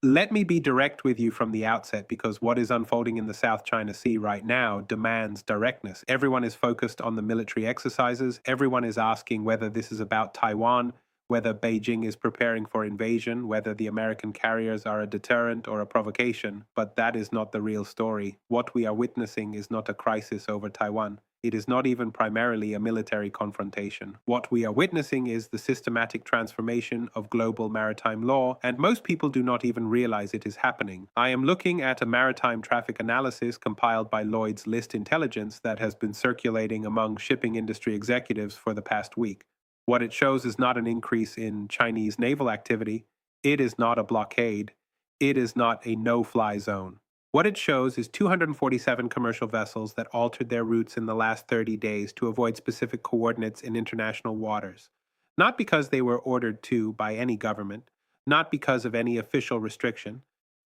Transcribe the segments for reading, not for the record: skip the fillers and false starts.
Let me be direct with you from the outset because what is unfolding in the South China Sea right now demands directness. Everyone is focused on the military exercises. Everyone is asking whether this is about Taiwan, whether Beijing is preparing for invasion, whether the American carriers are a deterrent or a provocation. But that is not the real story. What we are witnessing is not a crisis over Taiwan. It is not even primarily a military confrontation. What we are witnessing is the systematic transformation of global maritime law, and most people do not even realize it is happening. I am looking at a maritime traffic analysis compiled by Lloyd's List Intelligence that has been circulating among shipping industry executives for the past week. What it shows is not an increase in Chinese naval activity. It is not a blockade. It is not a no-fly zone. What it shows is 247 commercial vessels that altered their routes in the last 30 days to avoid specific coordinates in international waters. Not because they were ordered to by any government, not because of any official restriction,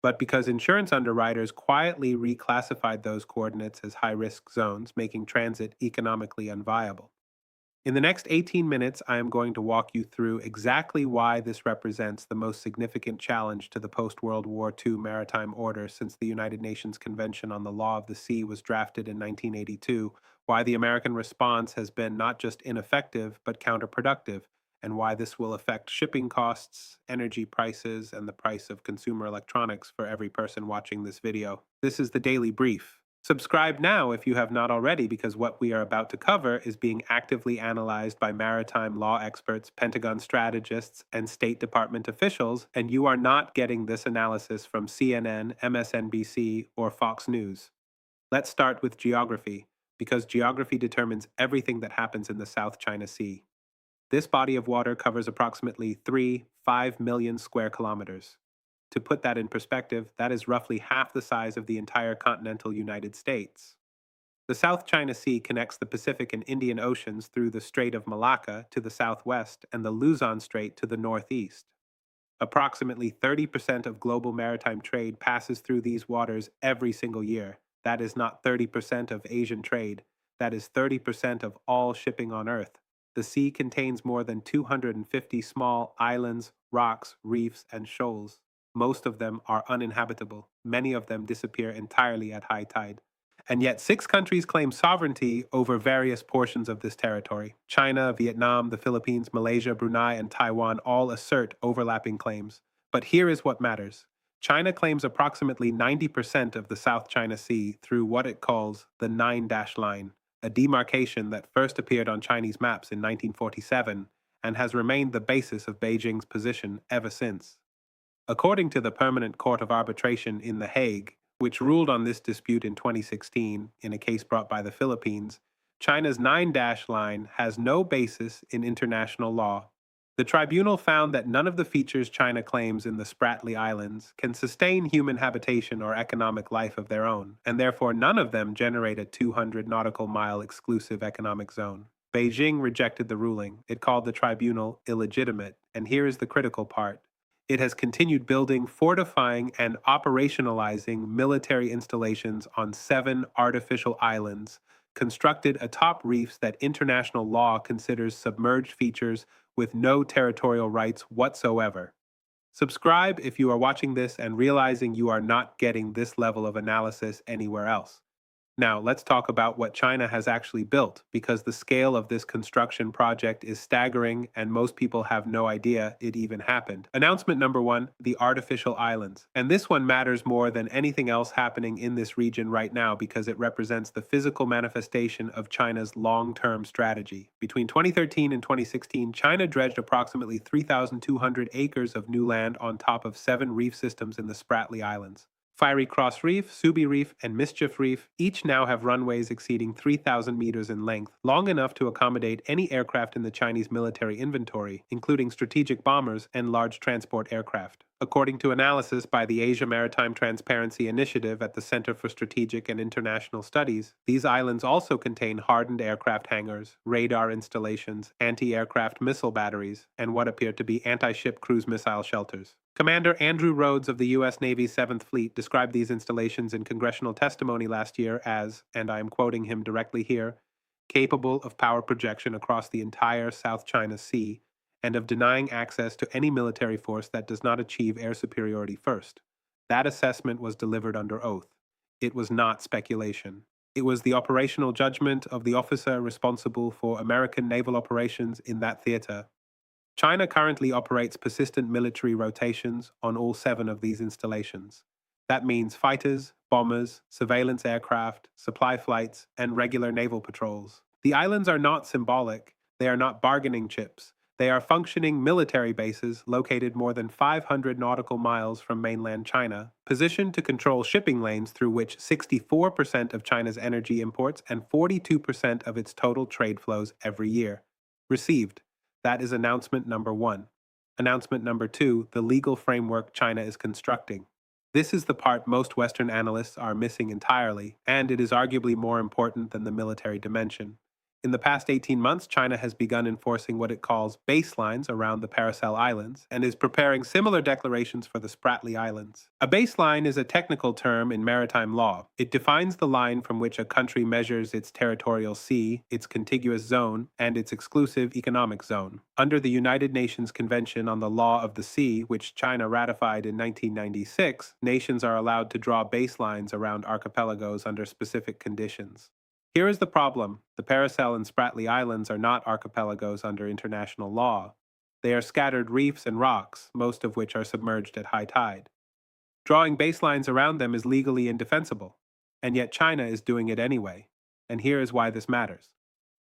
but because insurance underwriters quietly reclassified those coordinates as high-risk zones, making transit economically unviable. In the next 18 minutes, I am going to walk you through exactly why this represents the most significant challenge to the post-World War II maritime order since the United Nations Convention on the Law of the Sea was drafted in 1982, why the American response has been not just ineffective but counterproductive, and why this will affect shipping costs, energy prices, and the price of consumer electronics for every person watching this video. This is the Daily Brief. Subscribe now if you have not already, because what we are about to cover is being actively analyzed by maritime law experts, Pentagon strategists, and State Department officials, and you are not getting this analysis from CNN, MSNBC, or Fox News. Let's start with geography, because geography determines everything that happens in the South China Sea. This body of water covers approximately 5 million square kilometers. To put that in perspective, that is roughly half the size of the entire continental United States. The South China Sea connects the Pacific and Indian Oceans through the Strait of Malacca to the southwest and the Luzon Strait to the northeast. Approximately 30% of global maritime trade passes through these waters every single year. That is not 30% of Asian trade, that is 30% of all shipping on Earth. The sea contains more than 250 small islands, rocks, reefs, and shoals. Most of them are uninhabitable. Many of them disappear entirely at high tide. And yet, 6 countries claim sovereignty over various portions of this territory. China, Vietnam, the Philippines, Malaysia, Brunei, and Taiwan all assert overlapping claims. But here is what matters. China claims approximately 90% of the South China Sea through what it calls the Nine-Dash Line, a demarcation that first appeared on Chinese maps in 1947 and has remained the basis of Beijing's position ever since. According to the Permanent Court of Arbitration in The Hague, which ruled on this dispute in 2016 in a case brought by the Philippines, China's Nine-Dash Line has no basis in international law. The tribunal found that none of the features China claims in the Spratly Islands can sustain human habitation or economic life of their own, and therefore none of them generate a 200 nautical mile exclusive economic zone. Beijing rejected the ruling. It called the tribunal illegitimate, and here is the critical part. It has continued building, fortifying, and operationalizing military installations on 7 artificial islands, constructed atop reefs that international law considers submerged features with no territorial rights whatsoever. Subscribe if you are watching this and realizing you are not getting this level of analysis anywhere else. Now, let's talk about what China has actually built, because the scale of this construction project is staggering and most people have no idea it even happened. Announcement number 1, the artificial islands. And this one matters more than anything else happening in this region right now because it represents the physical manifestation of China's long-term strategy. Between 2013 and 2016, China dredged approximately 3,200 acres of new land on top of 7 reef systems in the Spratly Islands. Fiery Cross Reef, Subi Reef, and Mischief Reef each now have runways exceeding 3,000 meters in length, long enough to accommodate any aircraft in the Chinese military inventory, including strategic bombers and large transport aircraft. According to analysis by the Asia Maritime Transparency Initiative at the Center for Strategic and International Studies, these islands also contain hardened aircraft hangars, radar installations, anti-aircraft missile batteries, and what appear to be anti-ship cruise missile shelters. Commander Andrew Rhodes of the U.S. Navy's 7th Fleet described these installations in congressional testimony last year as, and I am quoting him directly here, capable of power projection across the entire South China Sea and of denying access to any military force that does not achieve air superiority first. That assessment was delivered under oath. It was not speculation. It was the operational judgment of the officer responsible for American naval operations in that theater. China currently operates persistent military rotations on all 7 of these installations. That means fighters, bombers, surveillance aircraft, supply flights, and regular naval patrols. The islands are not symbolic, they are not bargaining chips. They are functioning military bases located more than 500 nautical miles from mainland China, positioned to control shipping lanes through which 64% of China's energy imports and 42% of its total trade flows every year. Received. That is announcement number 1. Announcement number 2, the legal framework China is constructing. This is the part most Western analysts are missing entirely, and it is arguably more important than the military dimension. In the past 18 months, China has begun enforcing what it calls baselines around the Paracel Islands and is preparing similar declarations for the Spratly Islands. A baseline is a technical term in maritime law. It defines the line from which a country measures its territorial sea, its contiguous zone, and its exclusive economic zone. Under the United Nations Convention on the Law of the Sea, which China ratified in 1996, nations are allowed to draw baselines around archipelagos under specific conditions. Here is the problem. The Paracel and Spratly Islands are not archipelagos under international law. They are scattered reefs and rocks, most of which are submerged at high tide. Drawing baselines around them is legally indefensible, and yet China is doing it anyway. And here is why this matters.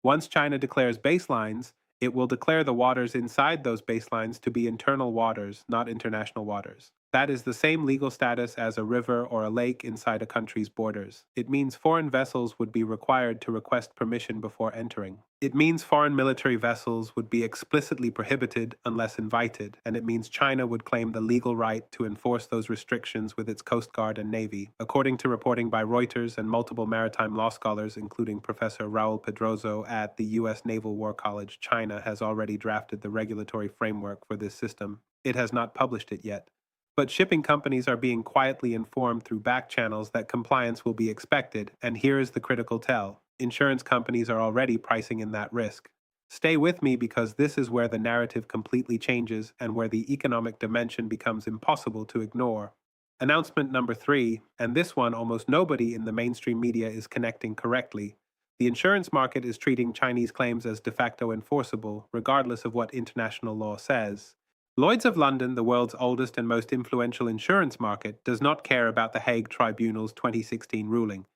Once China declares baselines, it will declare the waters inside those baselines to be internal waters, not international waters. That is the same legal status as a river or a lake inside a country's borders. It means foreign vessels would be required to request permission before entering. It means foreign military vessels would be explicitly prohibited unless invited, and it means China would claim the legal right to enforce those restrictions with its Coast Guard and Navy. According to reporting by Reuters and multiple maritime law scholars, including Professor Raul Pedroso at the U.S. Naval War College, China has already drafted the regulatory framework for this system. It has not published it yet. But shipping companies are being quietly informed through back channels that compliance will be expected, and here is the critical tell. Insurance companies are already pricing in that risk. Stay with me because this is where the narrative completely changes and where the economic dimension becomes impossible to ignore. Announcement number 3, and this one almost nobody in the mainstream media is connecting correctly. The insurance market is treating Chinese claims as de facto enforceable, regardless of what international law says. Lloyd's of London, the world's oldest and most influential insurance market, does not care about the Hague Tribunal's 2016 ruling.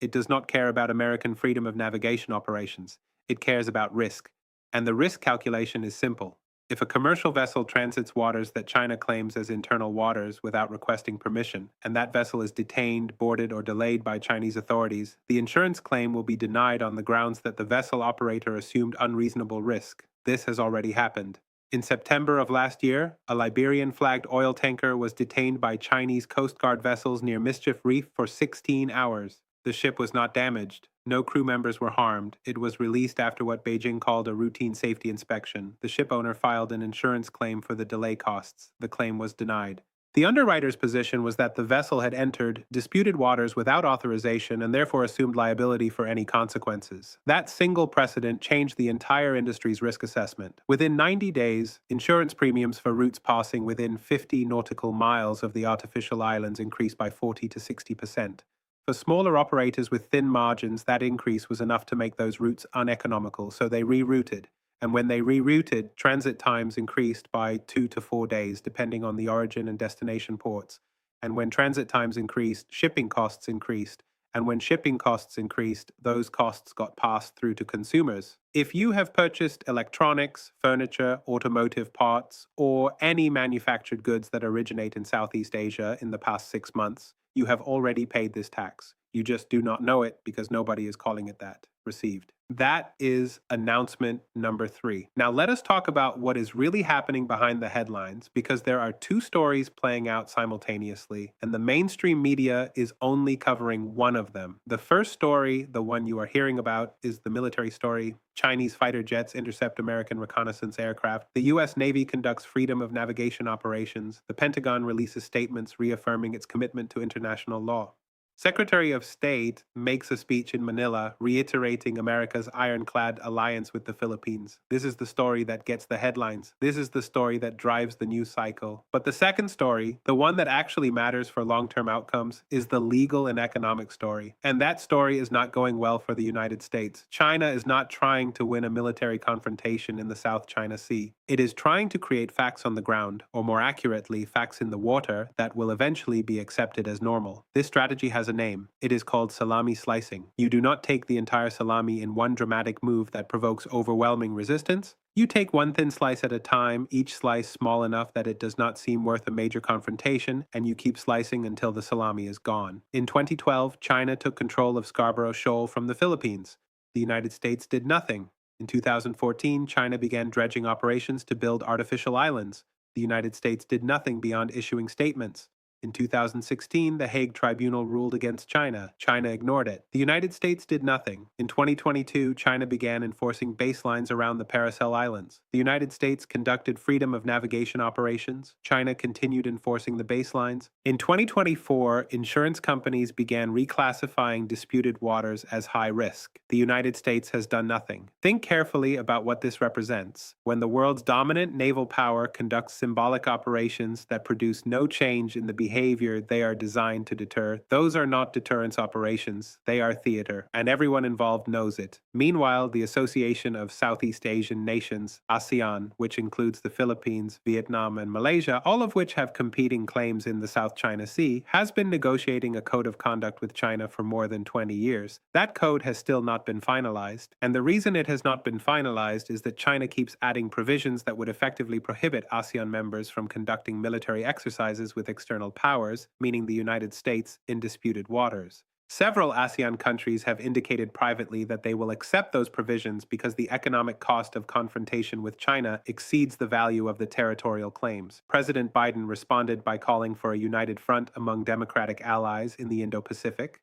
It does not care about American freedom of navigation operations. It cares about risk. And the risk calculation is simple. If a commercial vessel transits waters that China claims as internal waters without requesting permission, and that vessel is detained, boarded, or delayed by Chinese authorities, the insurance claim will be denied on the grounds that the vessel operator assumed unreasonable risk. This has already happened. In September of last year, a Liberian-flagged oil tanker was detained by Chinese Coast Guard vessels near Mischief Reef for 16 hours. The ship was not damaged. No crew members were harmed. It was released after what Beijing called a routine safety inspection. The ship owner filed an insurance claim for the delay costs. The claim was denied. The underwriter's position was that the vessel had entered disputed waters without authorization and therefore assumed liability for any consequences. That single precedent changed the entire industry's risk assessment. Within 90 days, insurance premiums for routes passing within 50 nautical miles of the artificial islands increased by 40 to 60%. For smaller operators with thin margins, that increase was enough to make those routes uneconomical, so they rerouted. And when they rerouted, transit times increased by 2 to 4 days, depending on the origin and destination ports. And when transit times increased, shipping costs increased. And when shipping costs increased, those costs got passed through to consumers. If you have purchased electronics, furniture, automotive parts, or any manufactured goods that originate in Southeast Asia in the past 6 months, you have already paid this tax. You just do not know it because nobody is calling it that. Received. That is announcement number 3. Now let us talk about what is really happening behind the headlines, because there are 2 stories playing out simultaneously, and the mainstream media is only covering one of them. The first story, the one you are hearing about, is the military story. Chinese fighter jets intercept American reconnaissance aircraft. The U.S. Navy conducts freedom of navigation operations. The Pentagon releases statements reaffirming its commitment to international law. Secretary of State makes a speech in Manila reiterating America's ironclad alliance with the Philippines. This is the story that gets the headlines. This is the story that drives the news cycle. But the second story, the one that actually matters for long-term outcomes, is the legal and economic story. And that story is not going well for the United States. China is not trying to win a military confrontation in the South China Sea. It is trying to create facts on the ground, or more accurately, facts in the water that will eventually be accepted as normal. This strategy has a name. It is called salami slicing. You do not take the entire salami in one dramatic move that provokes overwhelming resistance. You take one thin slice at a time, each slice small enough that it does not seem worth a major confrontation, and you keep slicing until the salami is gone. In 2012, China took control of Scarborough Shoal from the Philippines. The United States did nothing. In 2014, China began dredging operations to build artificial islands. The United States did nothing beyond issuing statements. In 2016, the Hague Tribunal ruled against China. China ignored it. The United States did nothing. In 2022, China began enforcing baselines around the Paracel Islands. The United States conducted freedom of navigation operations. China continued enforcing the baselines. In 2024, insurance companies began reclassifying disputed waters as high risk. The United States has done nothing. Think carefully about what this represents. When the world's dominant naval power conducts symbolic operations that produce no change in the behavior they are designed to deter, those are not deterrence operations, they are theater, and everyone involved knows it. Meanwhile, the Association of Southeast Asian Nations, ASEAN, which includes the Philippines, Vietnam, and Malaysia, all of which have competing claims in the South China Sea, has been negotiating a code of conduct with China for more than 20 years. That code has still not been finalized, and the reason it has not been finalized is that China keeps adding provisions that would effectively prohibit ASEAN members from conducting military exercises with external powers, meaning the United States, in disputed waters. Several ASEAN countries have indicated privately that they will accept those provisions because the economic cost of confrontation with China exceeds the value of the territorial claims. President Biden responded by calling for a united front among democratic allies in the Indo-Pacific.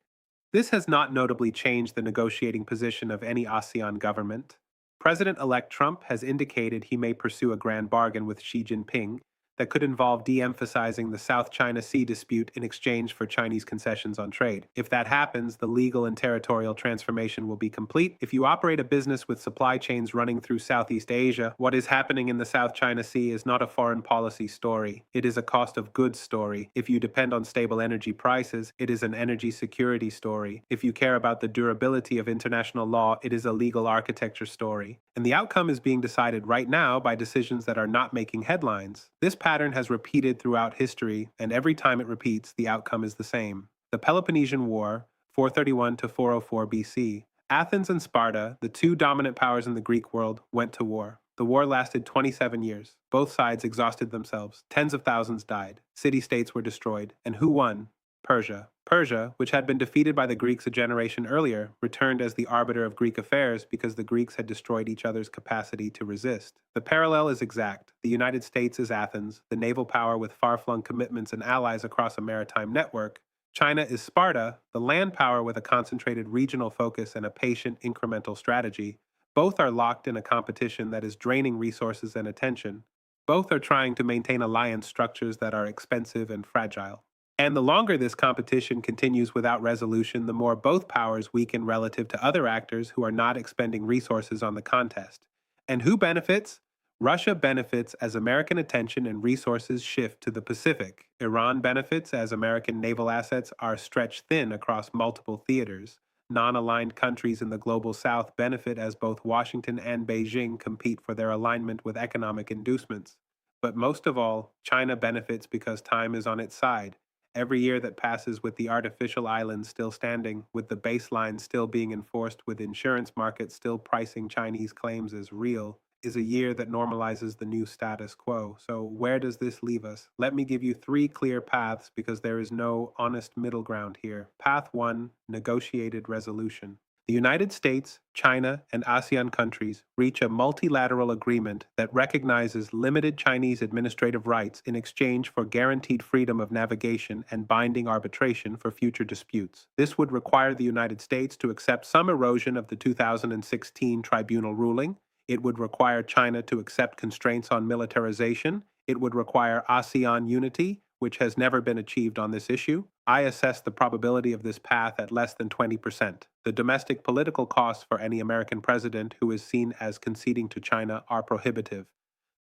This has not notably changed the negotiating position of any ASEAN government. President-elect Trump has indicated he may pursue a grand bargain with Xi Jinping that could involve de-emphasizing the South China Sea dispute in exchange for Chinese concessions on trade. If that happens, the legal and territorial transformation will be complete. If you operate a business with supply chains running through Southeast Asia, what is happening in the South China Sea is not a foreign policy story. It is a cost of goods story. If you depend on stable energy prices, it is an energy security story. If you care about the durability of international law, it is a legal architecture story. And the outcome is being decided right now by decisions that are not making headlines. This pattern has repeated throughout history, and every time it repeats, the outcome is the same. The Peloponnesian War, 431 to 404 BC. Athens and Sparta, the two dominant powers in the Greek world, went to war. The war lasted 27 years. Both sides exhausted themselves. Tens of thousands died. City-states were destroyed. And who won? Persia. Persia, which had been defeated by the Greeks a generation earlier, returned as the arbiter of Greek affairs because the Greeks had destroyed each other's capacity to resist. The parallel is exact. The United States is Athens, the naval power with far-flung commitments and allies across a maritime network. China is Sparta, the land power with a concentrated regional focus and a patient, incremental strategy. Both are locked in a competition that is draining resources and attention. Both are trying to maintain alliance structures that are expensive and fragile. And the longer this competition continues without resolution, the more both powers weaken relative to other actors who are not expending resources on the contest. And who benefits? Russia benefits as American attention and resources shift to the Pacific. Iran benefits as American naval assets are stretched thin across multiple theaters. Non-aligned countries in the global south benefit as both Washington and Beijing compete for their alignment with economic inducements. But most of all, China benefits because time is on its side. Every year that passes with the artificial islands still standing, with the baseline still being enforced, with insurance markets still pricing Chinese claims as real, is a year that normalizes the new status quo. So where does this leave us? Let me give you three clear paths because there is no honest middle ground here. Path 1, negotiated resolution. The United States, China, and ASEAN countries reach a multilateral agreement that recognizes limited Chinese administrative rights in exchange for guaranteed freedom of navigation and binding arbitration for future disputes. This would require the United States to accept some erosion of the 2016 tribunal ruling. It would require China to accept constraints on militarization. It would require ASEAN unity, which has never been achieved on this issue. I assess the probability of this path at less than 20%. The domestic political costs for any American president who is seen as conceding to China are prohibitive.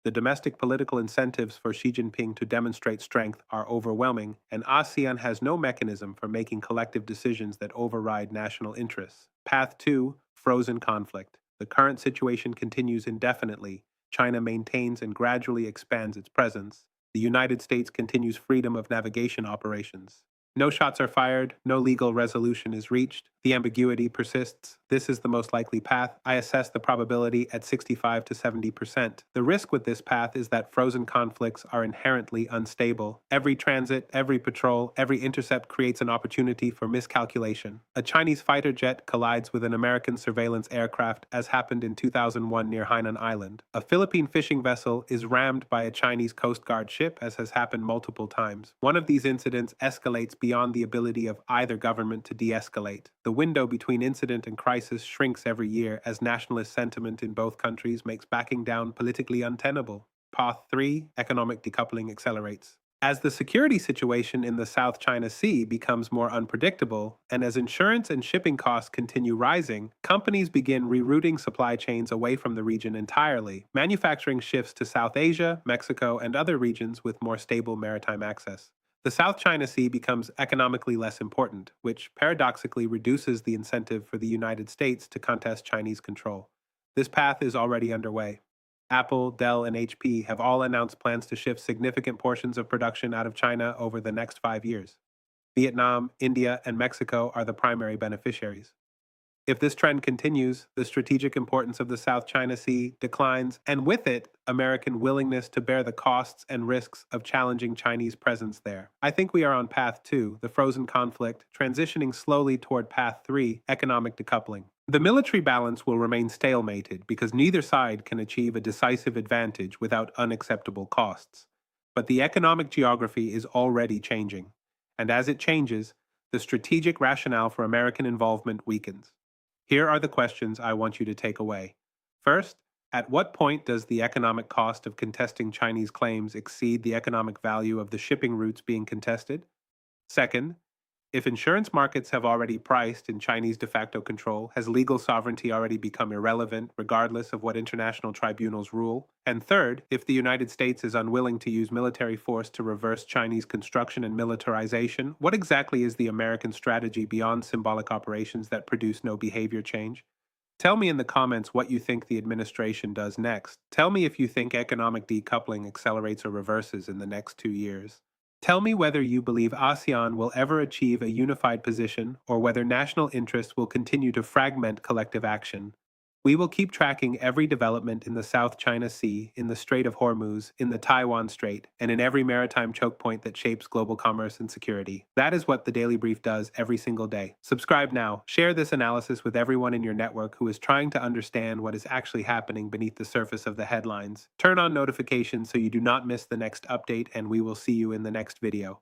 The domestic political incentives for Xi Jinping to demonstrate strength are overwhelming, and ASEAN has no mechanism for making collective decisions that override national interests. Path 2: Frozen conflict. The current situation continues indefinitely. China maintains and gradually expands its presence. The United States continues freedom of navigation operations. No shots are fired, no legal resolution is reached. The ambiguity persists. This is the most likely path. I assess the probability at 65 to 70%. The risk with this path is that frozen conflicts are inherently unstable. Every transit, every patrol, every intercept creates an opportunity for miscalculation. A Chinese fighter jet collides with an American surveillance aircraft, as happened in 2001 near Hainan Island. A Philippine fishing vessel is rammed by a Chinese Coast Guard ship, as has happened multiple times. One of these incidents escalates beyond the ability of either government to de-escalate. The window between incident and crisis shrinks every year as nationalist sentiment in both countries makes backing down politically untenable. Path 3: Economic decoupling accelerates. As the security situation in the South China Sea becomes more unpredictable, and as insurance and shipping costs continue rising, companies begin rerouting supply chains away from the region entirely. Manufacturing shifts to South Asia, Mexico, and other regions with more stable maritime access. The South China Sea becomes economically less important, which paradoxically reduces the incentive for the United States to contest Chinese control. This path is already underway. Apple, Dell, and HP have all announced plans to shift significant portions of production out of China over the next 5 years. Vietnam, India, and Mexico are the primary beneficiaries. If this trend continues, the strategic importance of the South China Sea declines, and with it, American willingness to bear the costs and risks of challenging Chinese presence there. I think we are on path 2, the frozen conflict, transitioning slowly toward path 3, economic decoupling. The military balance will remain stalemated because neither side can achieve a decisive advantage without unacceptable costs. But the economic geography is already changing, and as it changes, the strategic rationale for American involvement weakens. Here are the questions I want you to take away. First, at what point does the economic cost of contesting Chinese claims exceed the economic value of the shipping routes being contested? Second, if insurance markets have already priced in Chinese de facto control, has legal sovereignty already become irrelevant regardless of what international tribunals rule? And third, if the United States is unwilling to use military force to reverse Chinese construction and militarization, what exactly is the American strategy beyond symbolic operations that produce no behavior change? Tell me in the comments what you think the administration does next. Tell me if you think economic decoupling accelerates or reverses in the next 2 years. Tell me whether you believe ASEAN will ever achieve a unified position or whether national interests will continue to fragment collective action. We will keep tracking every development in the South China Sea, in the Strait of Hormuz, in the Taiwan Strait, and in every maritime choke point that shapes global commerce and security. That is what the Daily Brief does every single day. Subscribe now. Share this analysis with everyone in your network who is trying to understand what is actually happening beneath the surface of the headlines. Turn on notifications so you do not miss the next update, and we will see you in the next video.